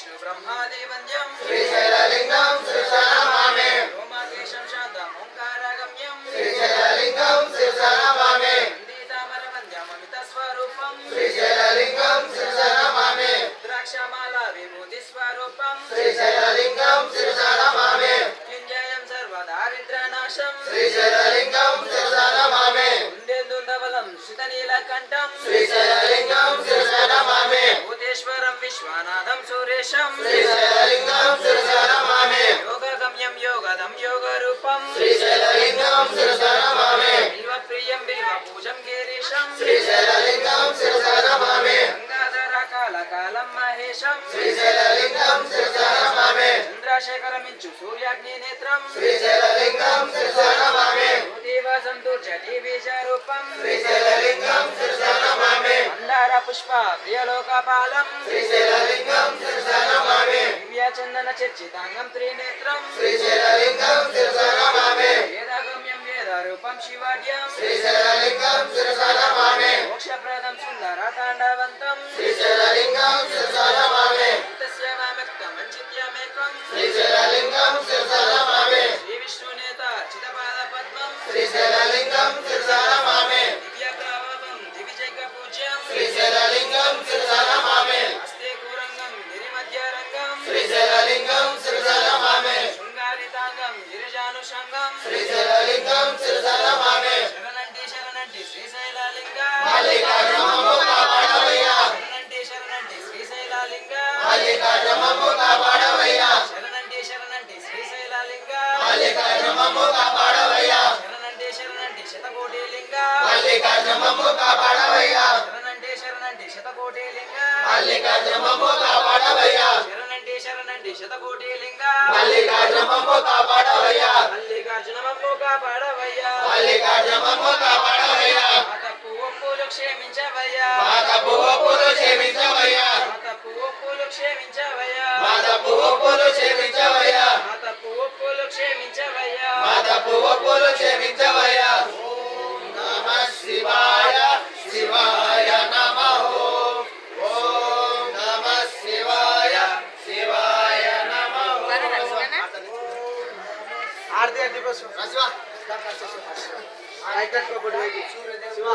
विष्णु ब्रह्मादि वन्द्यं श्रीशैललिङ्गं शिरसानमामि रोमाकेशं शान्तं ओंकारगम्यं श्रीशैललिङ्गं शिरसानमामि वन्दितामरवन्द्यममितस्वरूपं श्रीशैललिङ्गं शिरसानमामि रुद्राक्षमाला विभूतिस्वरूपं श्रीशैललिङ्गं शिरसानमामि मृत्युञ्जयं सर्वदारिद्र्यनाशं श्रीशैललिङ्गं शिरसानमामि कुण्डेन्दुधवलं श्रितनीलकण्ठं श्रीशैललिङ्गं शिरसानमामि भूतेश्वरं विश्वनाथं सुरेशं श्रीशैललिङ्गं शिरसानमामि योगगम्यं योगदं योगरूपं श्रीशैललिङ्गं शिरसानमामि बिल्वप्रियं बिल्वपूजं गिरीशं श्रीशैललिङ्गं शिरसानमामि गङ्गाधरकालकालं महेशं श्रीशैललिङ्गं शिरसानमामि चन्द्रशेखरमिञ्चु सूर्याग्निनेत्रं श्रीशैललिङ्गं शिरसानमामि भूतिवासं दुर्जटिबीजरूपं श्रीशैललिङ्गं शिरसानमामि मन्दारपुष्प प्रियलोकपालं श्रीशैललिङ्गं शिरसानमामि दिव्यचन्दनचर्चिताङ्गं त्रिनेत्रं श्रीशैललिङ्गं शिरसानमामि वेदगम्यं वेदरूपं शिवाढ्यं श्रीशैललिङ्गं शिरसानमामि मोक्षप्रदं सुन्दरताण्डवन्तं श्रीशैललिङ्गं शिरसानमामि तस्य वामक्तमञ्चित्यमेकं श्रीशैललिङ्गं शिरसानमामि श्रीविष्णुनेता चितपादपद्मं श्रीशैललिङ्गं शिरसानमामि दिव्यप्रभावं दिविजैकपूज्यं श्रीशैललिङ्गं शिरसानमामि हस्ते गौरङ्गं गिरिमध्यरङ्गं श्रीशैललिङ्गं शिरसानमामि शृङ्गारिताङ्गं गिरिजानुषङ्गं श्रीशैललिङ्गं शिरसानमामि शरणंटी శ్రీశైలలింగ మల్లికార్జునము కాపాడవయ్యా శరణంటి శ్రీశైలలింగ మల్లికార్జునము కాపాడవయ్యా శరణంటి శ్రీశైలలింగ మల్లికార్జునము కాపాడవయ్యా శరణంటి శతకోటి లింగ మల్లికార్జునము కాపాడవయ్యా శరణంటి శతకోటి లింగ మల్లికార్జునము కాపాడవయ్యా శరణంటి శతకోటి లింగ మల్లికార్జునము కాపాడవయ్యా మల్లికార్జునమమ్ము కాపాడవయ్యా మల్లికార్జునము కాపాడవయ్యా మా తప్పు ఒప్పులు క్షమించవయ్యా మా తప్పు ఒప్పులు క్షమించవయ్యా మా తప్పు ఒప్పులు క్షమించవయ్యా మా తప్పు ఒప్పులు క్షమించవయ్యా మా తప్పు ఒప్పులు క్షమించవయ్యా మా తప్పు ఒప్పులు క్షమించవయ్యా ఓం నమః శివాయ శివాయ నమః ఓం నమః శివాయ శివాయ నమః ఆర్తి అడ్డి బస్సు శివ శివ